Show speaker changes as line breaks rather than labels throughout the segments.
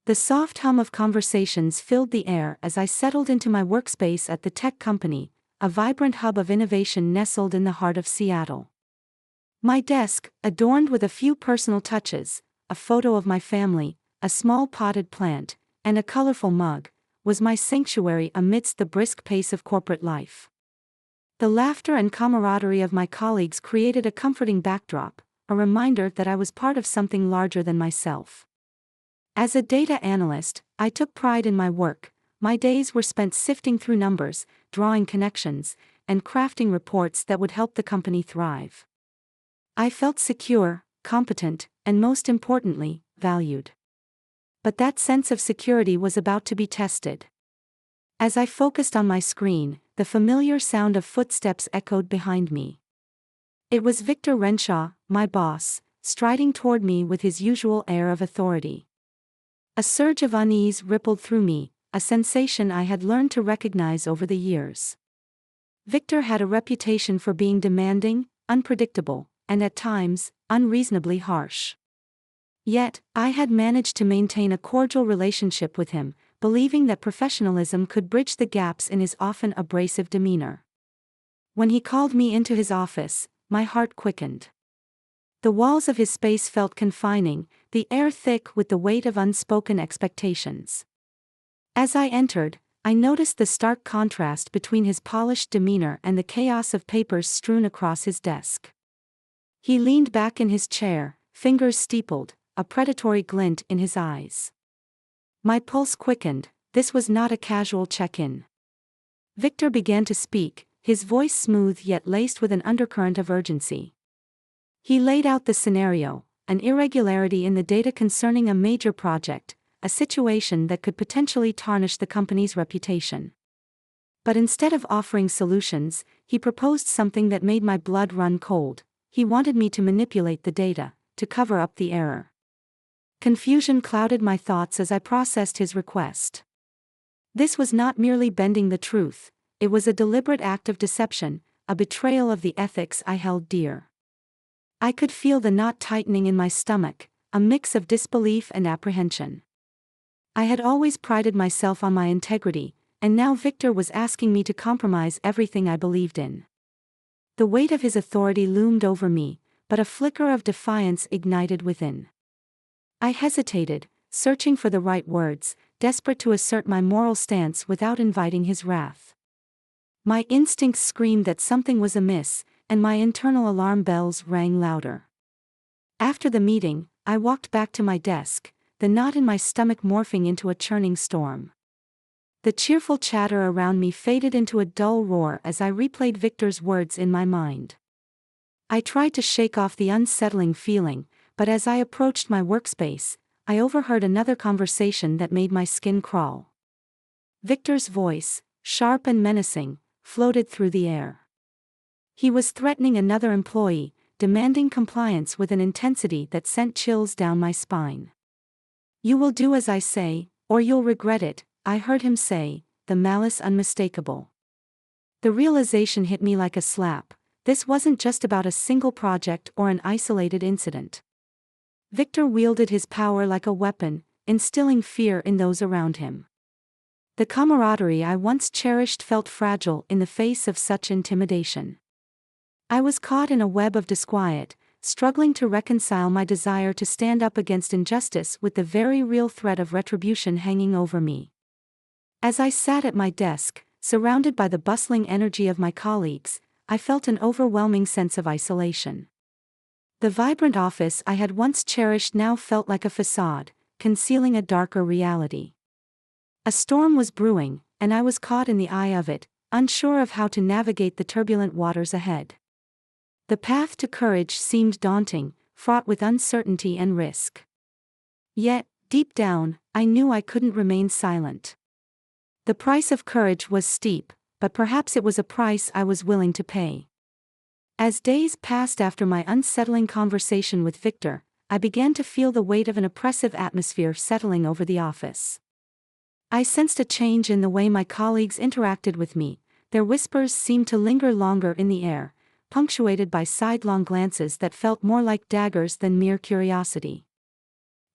The soft hum of conversations filled the air as I settled into my workspace at the tech company, a vibrant hub of innovation nestled in the heart of Seattle. My desk, adorned with a few personal touches, a photo of my family, a small potted plant, and a colorful mug, was my sanctuary amidst the brisk pace of corporate life. The laughter and camaraderie of my colleagues created a comforting backdrop, a reminder that I was part of something larger than myself. As a data analyst, I took pride in my work. My days were spent sifting through numbers, drawing connections, and crafting reports that would help the company thrive. I felt secure, competent, and most importantly, valued. But that sense of security was about to be tested. As I focused on my screen, the familiar sound of footsteps echoed behind me. It was Victor Renshaw, my boss, striding toward me with his usual air of authority. A surge of unease rippled through me, a sensation I had learned to recognize over the years. Victor had a reputation for being demanding, unpredictable, and at times, unreasonably harsh. Yet, I had managed to maintain a cordial relationship with him, believing that professionalism could bridge the gaps in his often abrasive demeanor. When he called me into his office, my heart quickened. The walls of his space felt confining, the air thick with the weight of unspoken expectations. As I entered, I noticed the stark contrast between his polished demeanor and the chaos of papers strewn across his desk. He leaned back in his chair, fingers steepled, a predatory glint in his eyes. My pulse quickened. This was not a casual check-in. Victor began to speak, his voice smooth yet laced with an undercurrent of urgency. He laid out the scenario, an irregularity in the data concerning a major project, a situation that could potentially tarnish the company's reputation. But instead of offering solutions, he proposed something that made my blood run cold. He wanted me to manipulate the data, to cover up the error. Confusion clouded my thoughts as I processed his request. This was not merely bending the truth, it was a deliberate act of deception, a betrayal of the ethics I held dear. I could feel the knot tightening in my stomach, a mix of disbelief and apprehension. I had always prided myself on my integrity, and now Victor was asking me to compromise everything I believed in. The weight of his authority loomed over me, but a flicker of defiance ignited within. I hesitated, searching for the right words, desperate to assert my moral stance without inviting his wrath. My instincts screamed that something was amiss, and my internal alarm bells rang louder. After the meeting, I walked back to my desk, the knot in my stomach morphing into a churning storm. The cheerful chatter around me faded into a dull roar as I replayed Victor's words in my mind. I tried to shake off the unsettling feeling, but as I approached my workspace, I overheard another conversation that made my skin crawl. Victor's voice, sharp and menacing, floated through the air. He was threatening another employee, demanding compliance with an intensity that sent chills down my spine. "You will do as I say, or you'll regret it," I heard him say, the malice unmistakable. The realization hit me like a slap. This wasn't just about a single project or an isolated incident. Victor wielded his power like a weapon, instilling fear in those around him. The camaraderie I once cherished felt fragile in the face of such intimidation. I was caught in a web of disquiet, struggling to reconcile my desire to stand up against injustice with the very real threat of retribution hanging over me. As I sat at my desk, surrounded by the bustling energy of my colleagues, I felt an overwhelming sense of isolation. The vibrant office I had once cherished now felt like a facade, concealing a darker reality. A storm was brewing, and I was caught in the eye of it, unsure of how to navigate the turbulent waters ahead. The path to courage seemed daunting, fraught with uncertainty and risk. Yet, deep down, I knew I couldn't remain silent. The price of courage was steep, but perhaps it was a price I was willing to pay. As days passed after my unsettling conversation with Victor, I began to feel the weight of an oppressive atmosphere settling over the office. I sensed a change in the way my colleagues interacted with me. Their whispers seemed to linger longer in the air, punctuated by sidelong glances that felt more like daggers than mere curiosity.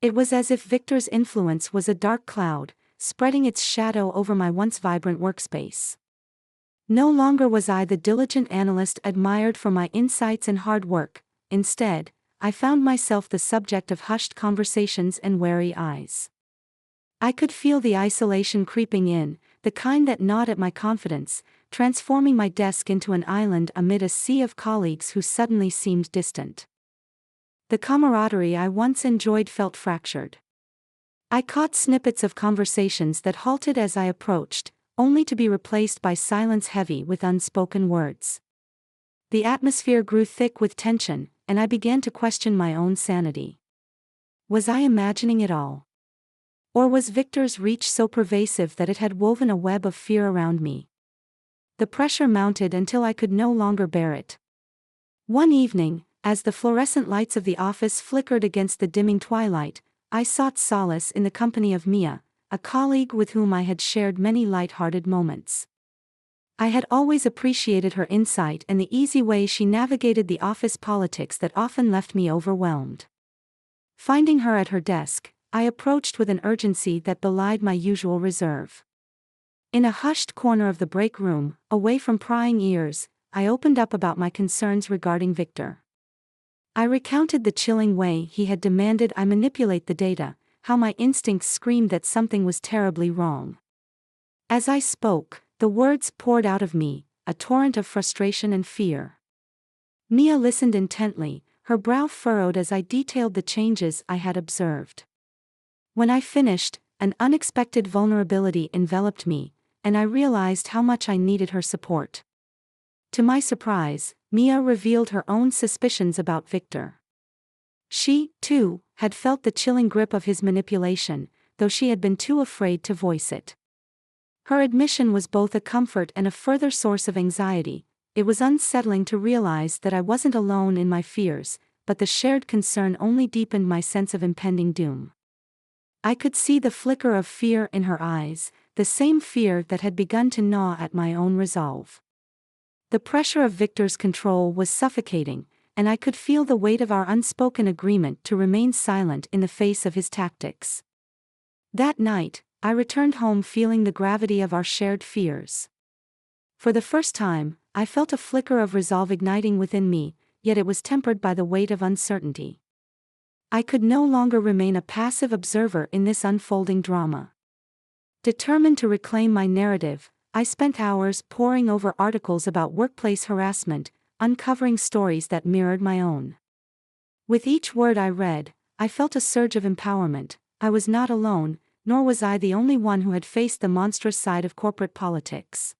It was as if Victor's influence was a dark cloud, spreading its shadow over my once vibrant workspace. No longer was I the diligent analyst admired for my insights and hard work. Instead, I found myself the subject of hushed conversations and wary eyes. I could feel the isolation creeping in, the kind that gnawed at my confidence, transforming my desk into an island amid a sea of colleagues who suddenly seemed distant. The camaraderie I once enjoyed felt fractured. I caught snippets of conversations that halted as I approached, only to be replaced by silence heavy with unspoken words. The atmosphere grew thick with tension, and I began to question my own sanity. Was I imagining it all? Or was Victor's reach so pervasive that it had woven a web of fear around me? The pressure mounted until I could no longer bear it. One evening, as the fluorescent lights of the office flickered against the dimming twilight, I sought solace in the company of Mia, a colleague with whom I had shared many light-hearted moments. I had always appreciated her insight and the easy way she navigated the office politics that often left me overwhelmed. Finding her at her desk, I approached with an urgency that belied my usual reserve. In a hushed corner of the break room, away from prying ears, I opened up about my concerns regarding Victor. I recounted the chilling way he had demanded I manipulate the data, how my instincts screamed that something was terribly wrong. As I spoke, the words poured out of me, a torrent of frustration and fear. Mia listened intently, her brow furrowed as I detailed the changes I had observed. When I finished, an unexpected vulnerability enveloped me, and I realized how much I needed her support. To my surprise, Mia revealed her own suspicions about Victor. She, too, had felt the chilling grip of his manipulation, though she had been too afraid to voice it. Her admission was both a comfort and a further source of anxiety. It was unsettling to realize that I wasn't alone in my fears, but the shared concern only deepened my sense of impending doom. I could see the flicker of fear in her eyes, the same fear that had begun to gnaw at my own resolve. The pressure of Victor's control was suffocating, and I could feel the weight of our unspoken agreement to remain silent in the face of his tactics. That night, I returned home feeling the gravity of our shared fears. For the first time, I felt a flicker of resolve igniting within me, yet it was tempered by the weight of uncertainty. I could no longer remain a passive observer in this unfolding drama. Determined to reclaim my narrative, I spent hours poring over articles about workplace harassment, uncovering stories that mirrored my own. With each word I read, I felt a surge of empowerment. I was not alone, nor was I the only one who had faced the monstrous side of corporate politics.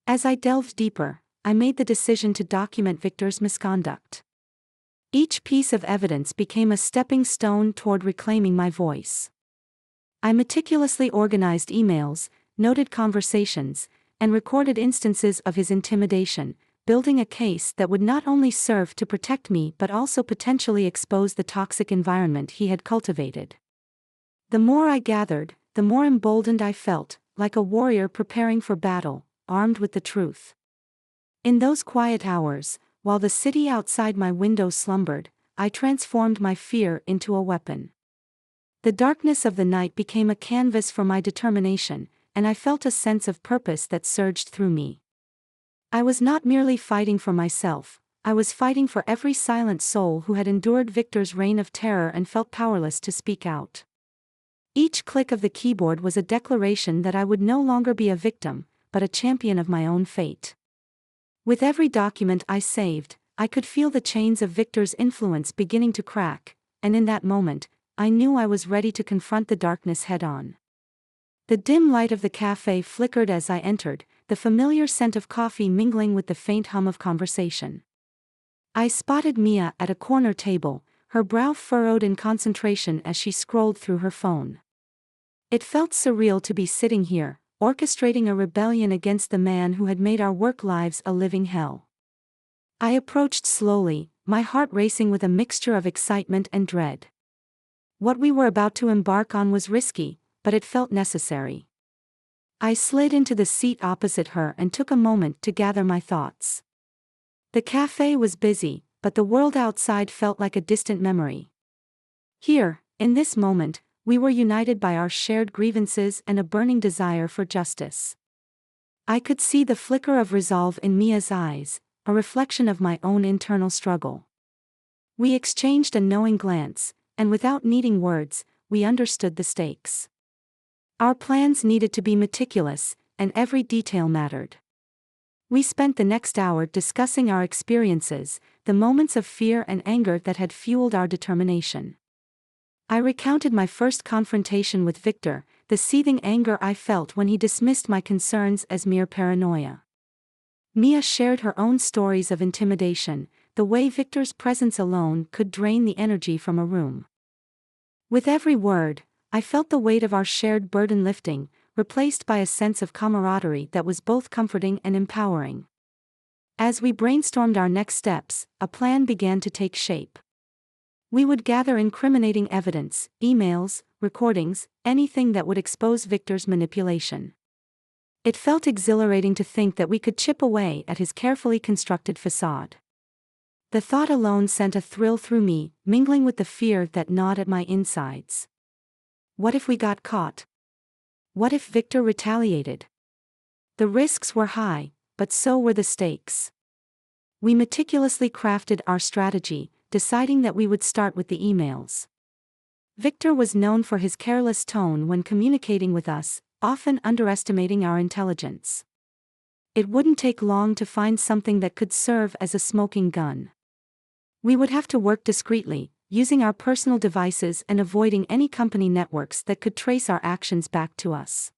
As I delved deeper, I made the decision to document Victor's misconduct. Each piece of evidence became a stepping stone toward reclaiming my voice. I meticulously organized emails, noted conversations, and recorded instances of his intimidation, building a case that would not only serve to protect me but also potentially expose the toxic environment he had cultivated. The more I gathered, the more emboldened I felt, like a warrior preparing for battle, armed with the truth. In those quiet hours, while the city outside my window slumbered, I transformed my fear into a weapon. The darkness of the night became a canvas for my determination, and I felt a sense of purpose that surged through me. I was not merely fighting for myself, I was fighting for every silent soul who had endured Victor's reign of terror and felt powerless to speak out. Each click of the keyboard was a declaration that I would no longer be a victim, but a champion of my own fate. With every document I saved, I could feel the chains of Victor's influence beginning to crack, and in that moment, I knew I was ready to confront the darkness head-on. The dim light of the cafe flickered as I entered, the familiar scent of coffee mingling with the faint hum of conversation. I spotted Mia at a corner table, her brow furrowed in concentration as she scrolled through her phone. It felt surreal to be sitting here, orchestrating a rebellion against the man who had made our work lives a living hell. I approached slowly, my heart racing with a mixture of excitement and dread. What we were about to embark on was risky, but it felt necessary. I slid into the seat opposite her and took a moment to gather my thoughts. The cafe was busy, but the world outside felt like a distant memory. Here, In this moment, we were united by our shared grievances and a burning desire for justice. I could see the flicker of resolve in Mia's eyes, a reflection of my own internal struggle. We exchanged a knowing glance, and without needing words, we understood the stakes. Our plans needed to be meticulous, and every detail mattered. We spent the next hour discussing our experiences, the moments of fear and anger that had fueled our determination. I recounted my first confrontation with Victor, the seething anger I felt when he dismissed my concerns as mere paranoia. Mia shared her own stories of intimidation, the way Victor's presence alone could drain the energy from a room. With every word, I felt the weight of our shared burden lifting, replaced by a sense of camaraderie that was both comforting and empowering. As we brainstormed our next steps, a plan began to take shape. We would gather incriminating evidence, emails, recordings, anything that would expose Victor's manipulation. It felt exhilarating to think that we could chip away at his carefully constructed facade. The thought alone sent a thrill through me, mingling with the fear that gnawed at my insides. What if we got caught? What if Victor retaliated? The risks were high, but so were the stakes. We meticulously crafted our strategy, deciding that we would start with the emails. Victor was known for his careless tone when communicating with us, often underestimating our intelligence. It wouldn't take long to find something that could serve as a smoking gun. We would have to work discreetly, using our personal devices and avoiding any company networks that could trace our actions back to us.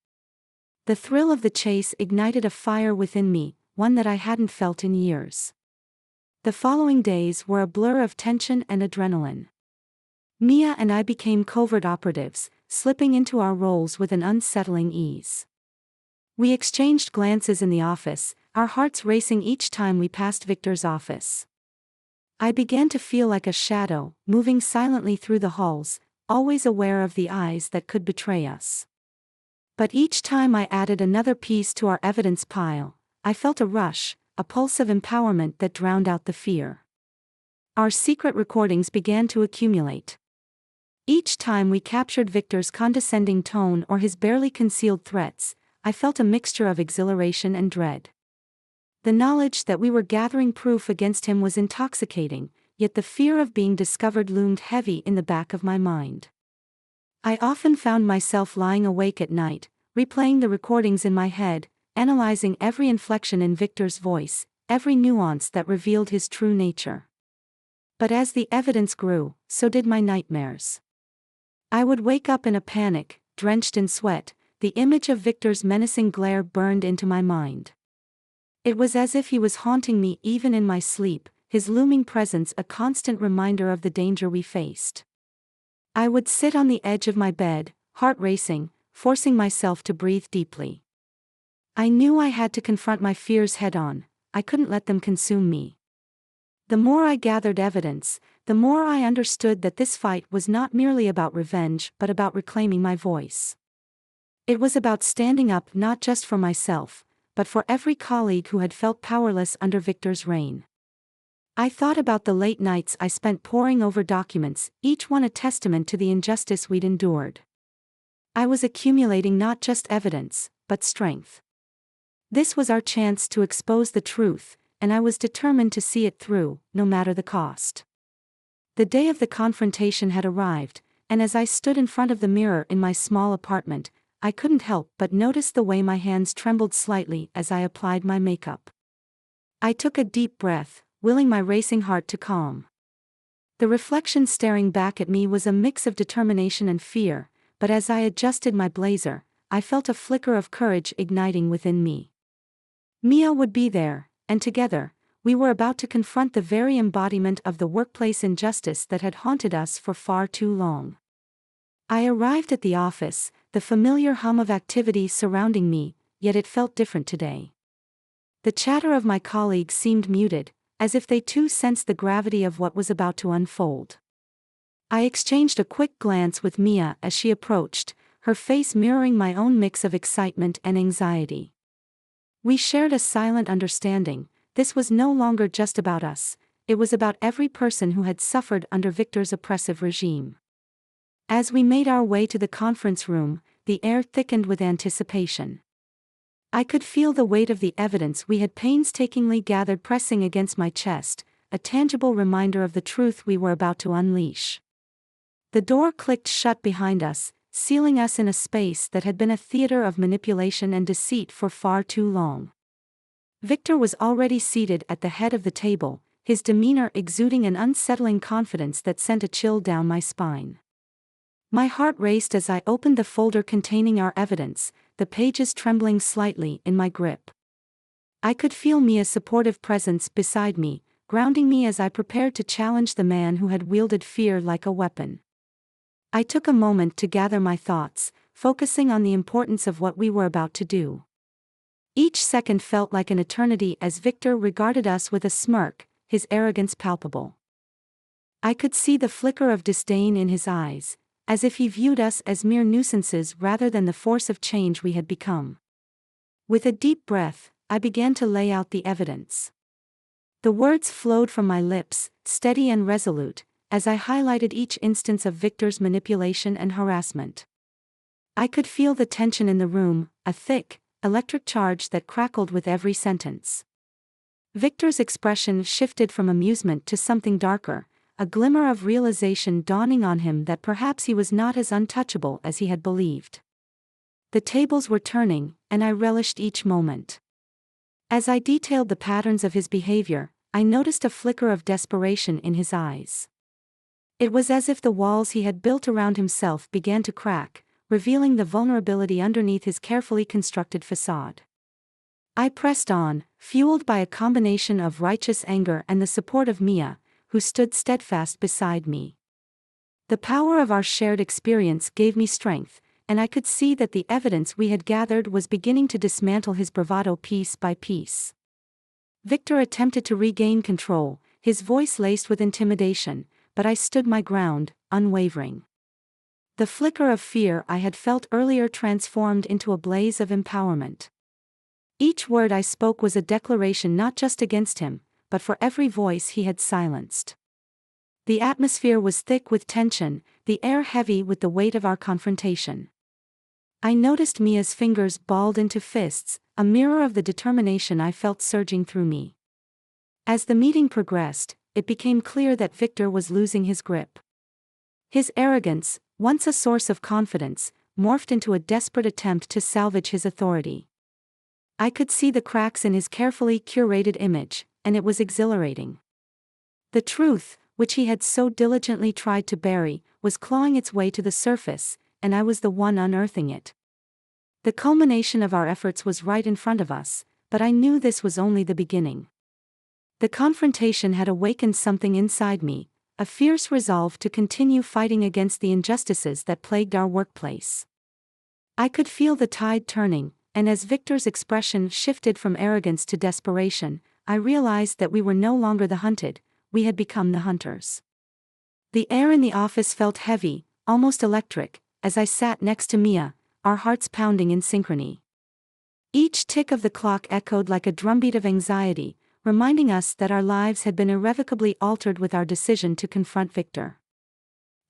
The thrill of the chase ignited a fire within me, one that I hadn't felt in years. The following days were a blur of tension and adrenaline. Mia and I became covert operatives, slipping into our roles with an unsettling ease. We exchanged glances in the office, our hearts racing each time we passed Victor's office. I began to feel like a shadow, moving silently through the halls, always aware of the eyes that could betray us. But each time I added another piece to our evidence pile, I felt a rush, a pulse of empowerment that drowned out the fear. Our secret recordings began to accumulate. Each time we captured Victor's condescending tone or his barely concealed threats, I felt a mixture of exhilaration and dread. The knowledge that we were gathering proof against him was intoxicating, yet the fear of being discovered loomed heavy in the back of my mind. I often found myself lying awake at night, replaying the recordings in my head, analyzing every inflection in Victor's voice, every nuance that revealed his true nature. But as the evidence grew, so did my nightmares. I would wake up in a panic, drenched in sweat, the image of Victor's menacing glare burned into my mind. It was as if he was haunting me even in my sleep, his looming presence a constant reminder of the danger we faced. I would sit on the edge of my bed, heart racing, forcing myself to breathe deeply. I knew I had to confront my fears head-on, I couldn't let them consume me. The more I gathered evidence, the more I understood that this fight was not merely about revenge but about reclaiming my voice. It was about standing up not just for myself, but for every colleague who had felt powerless under Victor's reign. I thought about the late nights I spent poring over documents, each one a testament to the injustice we'd endured. I was accumulating not just evidence, but strength. This was our chance to expose the truth, and I was determined to see it through, no matter the cost. The day of the confrontation had arrived, and as I stood in front of the mirror in my small apartment, I couldn't help but notice the way my hands trembled slightly as I applied my makeup. I took a deep breath, willing my racing heart to calm. The reflection staring back at me was a mix of determination and fear, but as I adjusted my blazer, I felt a flicker of courage igniting within me. Mia would be there, and together, we were about to confront the very embodiment of the workplace injustice that had haunted us for far too long. I arrived at the office, the familiar hum of activity surrounding me, yet it felt different today. The chatter of my colleagues seemed muted, as if they too sensed the gravity of what was about to unfold. I exchanged a quick glance with Mia as she approached, her face mirroring my own mix of excitement and anxiety. We shared a silent understanding. This was no longer just about us, it was about every person who had suffered under Victor's oppressive regime. As we made our way to the conference room, the air thickened with anticipation. I could feel the weight of the evidence we had painstakingly gathered pressing against my chest, a tangible reminder of the truth we were about to unleash. The door clicked shut behind us, sealing us in a space that had been a theater of manipulation and deceit for far too long. Victor was already seated at the head of the table, his demeanor exuding an unsettling confidence that sent a chill down my spine. My heart raced as I opened the folder containing our evidence, the pages trembling slightly in my grip. I could feel Mia's supportive presence beside me, grounding me as I prepared to challenge the man who had wielded fear like a weapon. I took a moment to gather my thoughts, focusing on the importance of what we were about to do. Each second felt like an eternity as Victor regarded us with a smirk, his arrogance palpable. I could see the flicker of disdain in his eyes, as if he viewed us as mere nuisances rather than the force of change we had become. With a deep breath, I began to lay out the evidence. The words flowed from my lips, steady and resolute, as I highlighted each instance of Victor's manipulation and harassment. I could feel the tension in the room, a thick, electric charge that crackled with every sentence. Victor's expression shifted from amusement to something darker, a glimmer of realization dawning on him that perhaps he was not as untouchable as he had believed. The tables were turning, and I relished each moment. As I detailed the patterns of his behavior, I noticed a flicker of desperation in his eyes. It was as if the walls he had built around himself began to crack, revealing the vulnerability underneath his carefully constructed facade. I pressed on, fueled by a combination of righteous anger and the support of Mia, who stood steadfast beside me. The power of our shared experience gave me strength, and I could see that the evidence we had gathered was beginning to dismantle his bravado piece by piece. Victor attempted to regain control, his voice laced with intimidation, but I stood my ground, unwavering. The flicker of fear I had felt earlier transformed into a blaze of empowerment. Each word I spoke was a declaration not just against him, but for every voice he had silenced. The atmosphere was thick with tension, the air heavy with the weight of our confrontation. I noticed Mia's fingers balled into fists, a mirror of the determination I felt surging through me. As the meeting progressed, it became clear that Victor was losing his grip. His arrogance, once a source of confidence, morphed into a desperate attempt to salvage his authority. I could see the cracks in his carefully curated image, and it was exhilarating. The truth, which he had so diligently tried to bury, was clawing its way to the surface, and I was the one unearthing it. The culmination of our efforts was right in front of us, but I knew this was only the beginning. The confrontation had awakened something inside me, a fierce resolve to continue fighting against the injustices that plagued our workplace. I could feel the tide turning, and as Victor's expression shifted from arrogance to desperation, I realized that we were no longer the hunted, we had become the hunters. The air in the office felt heavy, almost electric, as I sat next to Mia, our hearts pounding in synchrony. Each tick of the clock echoed like a drumbeat of anxiety, reminding us that our lives had been irrevocably altered with our decision to confront Victor.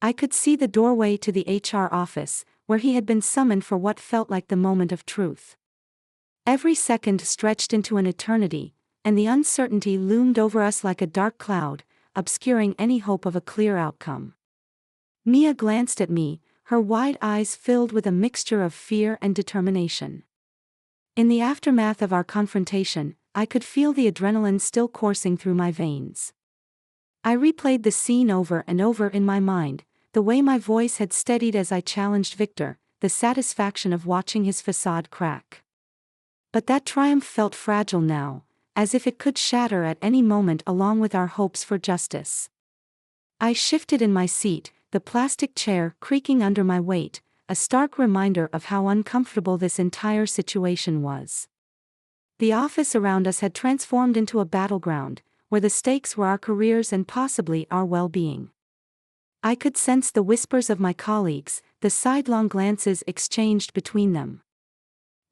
I could see the doorway to the HR office, where he had been summoned for what felt like the moment of truth. Every second stretched into an eternity, and the uncertainty loomed over us like a dark cloud, obscuring any hope of a clear outcome. Mia glanced at me, her wide eyes filled with a mixture of fear and determination. In the aftermath of our confrontation, I could feel the adrenaline still coursing through my veins. I replayed the scene over and over in my mind, the way my voice had steadied as I challenged Victor, the satisfaction of watching his facade crack. But that triumph felt fragile now, as if it could shatter at any moment along with our hopes for justice. I shifted in my seat, the plastic chair creaking under my weight, a stark reminder of how uncomfortable this entire situation was. The office around us had transformed into a battleground, where the stakes were our careers and possibly our well-being. I could sense the whispers of my colleagues, the sidelong glances exchanged between them.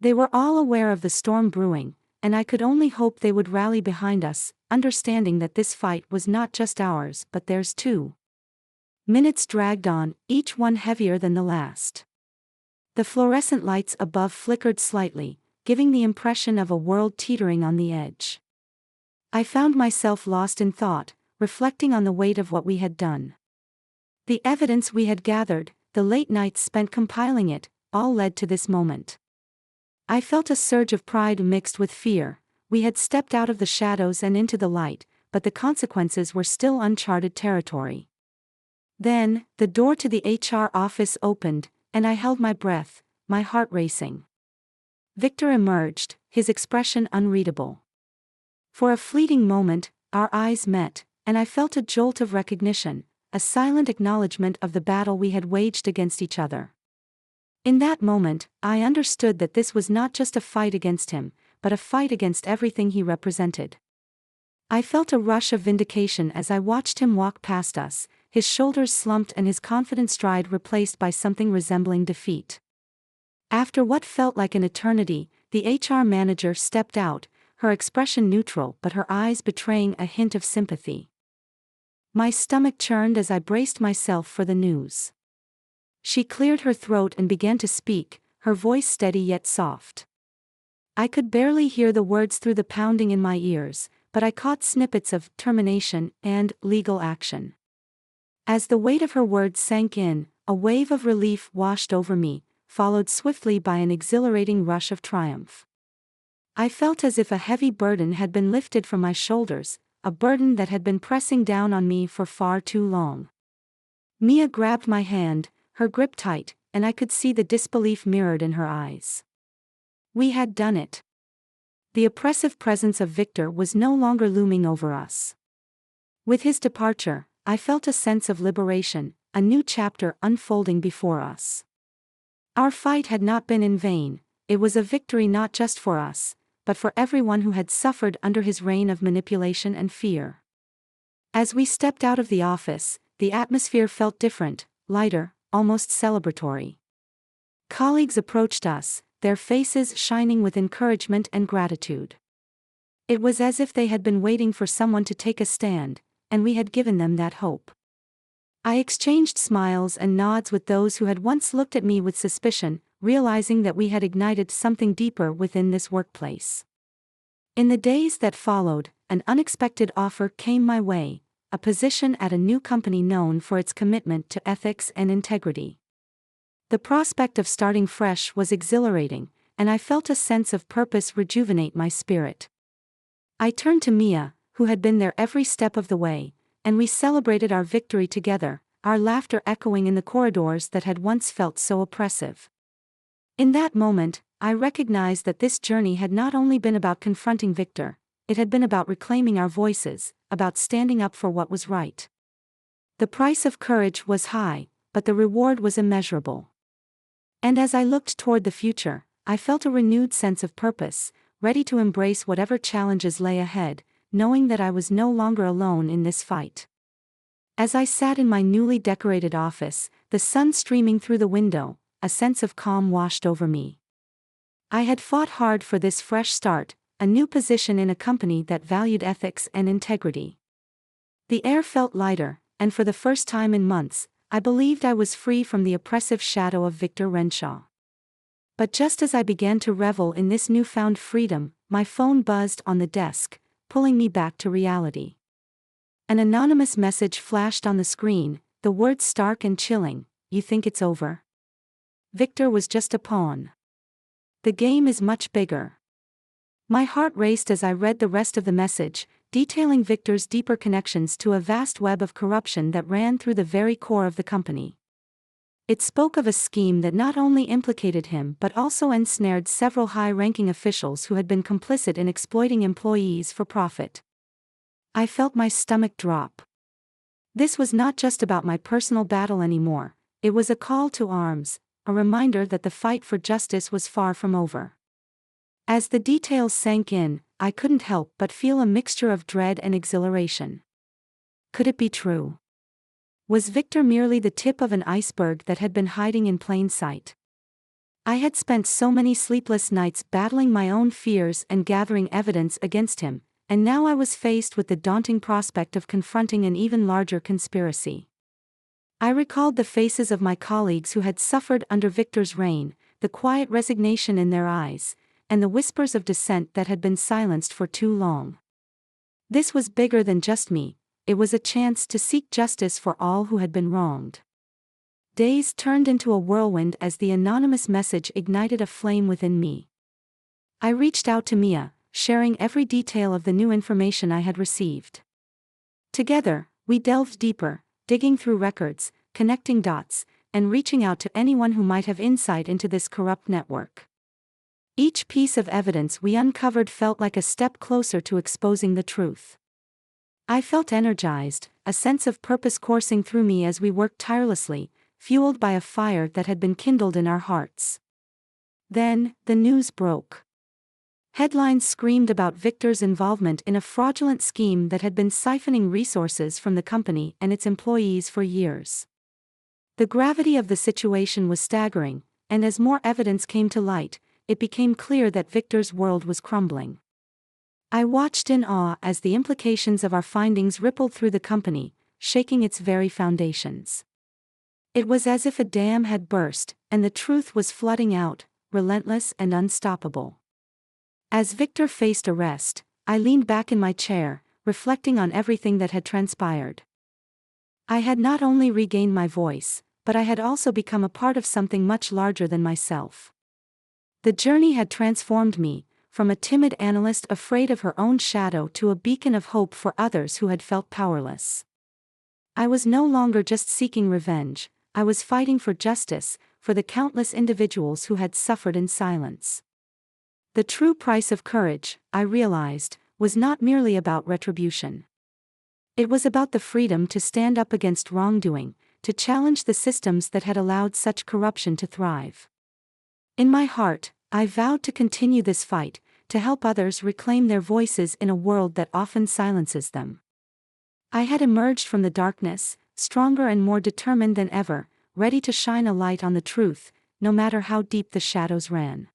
They were all aware of the storm brewing, and I could only hope they would rally behind us, understanding that this fight was not just ours but theirs too. Minutes dragged on, each one heavier than the last. The fluorescent lights above flickered slightly, giving the impression of a world teetering on the edge. I found myself lost in thought, reflecting on the weight of what we had done. The evidence we had gathered, the late nights spent compiling it, all led to this moment. I felt a surge of pride mixed with fear. We had stepped out of the shadows and into the light, but the consequences were still uncharted territory. Then, the door to the HR office opened, and I held my breath, my heart racing. Victor emerged, his expression unreadable. For a fleeting moment, our eyes met, and I felt a jolt of recognition, a silent acknowledgement of the battle we had waged against each other. In that moment, I understood that this was not just a fight against him, but a fight against everything he represented. I felt a rush of vindication as I watched him walk past us, his shoulders slumped and his confident stride replaced by something resembling defeat. After what felt like an eternity, the HR manager stepped out, her expression neutral but her eyes betraying a hint of sympathy. My stomach churned as I braced myself for the news. She cleared her throat and began to speak, her voice steady yet soft. I could barely hear the words through the pounding in my ears, but I caught snippets of termination and legal action. As the weight of her words sank in, a wave of relief washed over me, followed swiftly by an exhilarating rush of triumph. I felt as if a heavy burden had been lifted from my shoulders, a burden that had been pressing down on me for far too long. Mia grabbed my hand, her grip tight, and I could see the disbelief mirrored in her eyes. We had done it. The oppressive presence of Victor was no longer looming over us. With his departure, I felt a sense of liberation, a new chapter unfolding before us. Our fight had not been in vain, it was a victory not just for us, but for everyone who had suffered under his reign of manipulation and fear. As we stepped out of the office, the atmosphere felt different, lighter, almost celebratory. Colleagues approached us, their faces shining with encouragement and gratitude. It was as if they had been waiting for someone to take a stand, and we had given them that hope. I exchanged smiles and nods with those who had once looked at me with suspicion, realizing that we had ignited something deeper within this workplace. In the days that followed, an unexpected offer came my way, a position at a new company known for its commitment to ethics and integrity. The prospect of starting fresh was exhilarating, and I felt a sense of purpose rejuvenate my spirit. I turned to Mia, who had been there every step of the way, and we celebrated our victory together, our laughter echoing in the corridors that had once felt so oppressive. In that moment, I recognized that this journey had not only been about confronting Victor, it had been about reclaiming our voices, about standing up for what was right. The price of courage was high, but the reward was immeasurable. And as I looked toward the future, I felt a renewed sense of purpose, ready to embrace whatever challenges lay ahead, knowing that I was no longer alone in this fight. As I sat in my newly decorated office, the sun streaming through the window, a sense of calm washed over me. I had fought hard for this fresh start, a new position in a company that valued ethics and integrity. The air felt lighter, and for the first time in months, I believed I was free from the oppressive shadow of Victor Renshaw. But just as I began to revel in this newfound freedom, my phone buzzed on the desk, pulling me back to reality. An anonymous message flashed on the screen, the words stark and chilling, "You think it's over? Victor was just a pawn. The game is much bigger." My heart raced as I read the rest of the message, detailing Victor's deeper connections to a vast web of corruption that ran through the very core of the company. It spoke of a scheme that not only implicated him but also ensnared several high-ranking officials who had been complicit in exploiting employees for profit. I felt my stomach drop. This was not just about my personal battle anymore, it was a call to arms, a reminder that the fight for justice was far from over. As the details sank in, I couldn't help but feel a mixture of dread and exhilaration. Could it be true? Was Victor merely the tip of an iceberg that had been hiding in plain sight? I had spent so many sleepless nights battling my own fears and gathering evidence against him, and now I was faced with the daunting prospect of confronting an even larger conspiracy. I recalled the faces of my colleagues who had suffered under Victor's reign, the quiet resignation in their eyes, and the whispers of dissent that had been silenced for too long. This was bigger than just me, it was a chance to seek justice for all who had been wronged. Days turned into a whirlwind as the anonymous message ignited a flame within me. I reached out to Mia, sharing every detail of the new information I had received. Together, we delved deeper, digging through records, connecting dots, and reaching out to anyone who might have insight into this corrupt network. Each piece of evidence we uncovered felt like a step closer to exposing the truth. I felt energized, a sense of purpose coursing through me as we worked tirelessly, fueled by a fire that had been kindled in our hearts. Then, the news broke. Headlines screamed about Victor's involvement in a fraudulent scheme that had been siphoning resources from the company and its employees for years. The gravity of the situation was staggering, and as more evidence came to light, it became clear that Victor's world was crumbling. I watched in awe as the implications of our findings rippled through the company, shaking its very foundations. It was as if a dam had burst, and the truth was flooding out, relentless and unstoppable. As Victor faced arrest, I leaned back in my chair, reflecting on everything that had transpired. I had not only regained my voice, but I had also become a part of something much larger than myself. The journey had transformed me, from a timid analyst afraid of her own shadow to a beacon of hope for others who had felt powerless. I was no longer just seeking revenge, I was fighting for justice, for the countless individuals who had suffered in silence. The true price of courage, I realized, was not merely about retribution. It was about the freedom to stand up against wrongdoing, to challenge the systems that had allowed such corruption to thrive. In my heart, I vowed to continue this fight, to help others reclaim their voices in a world that often silences them. I had emerged from the darkness, stronger and more determined than ever, ready to shine a light on the truth, no matter how deep the shadows ran.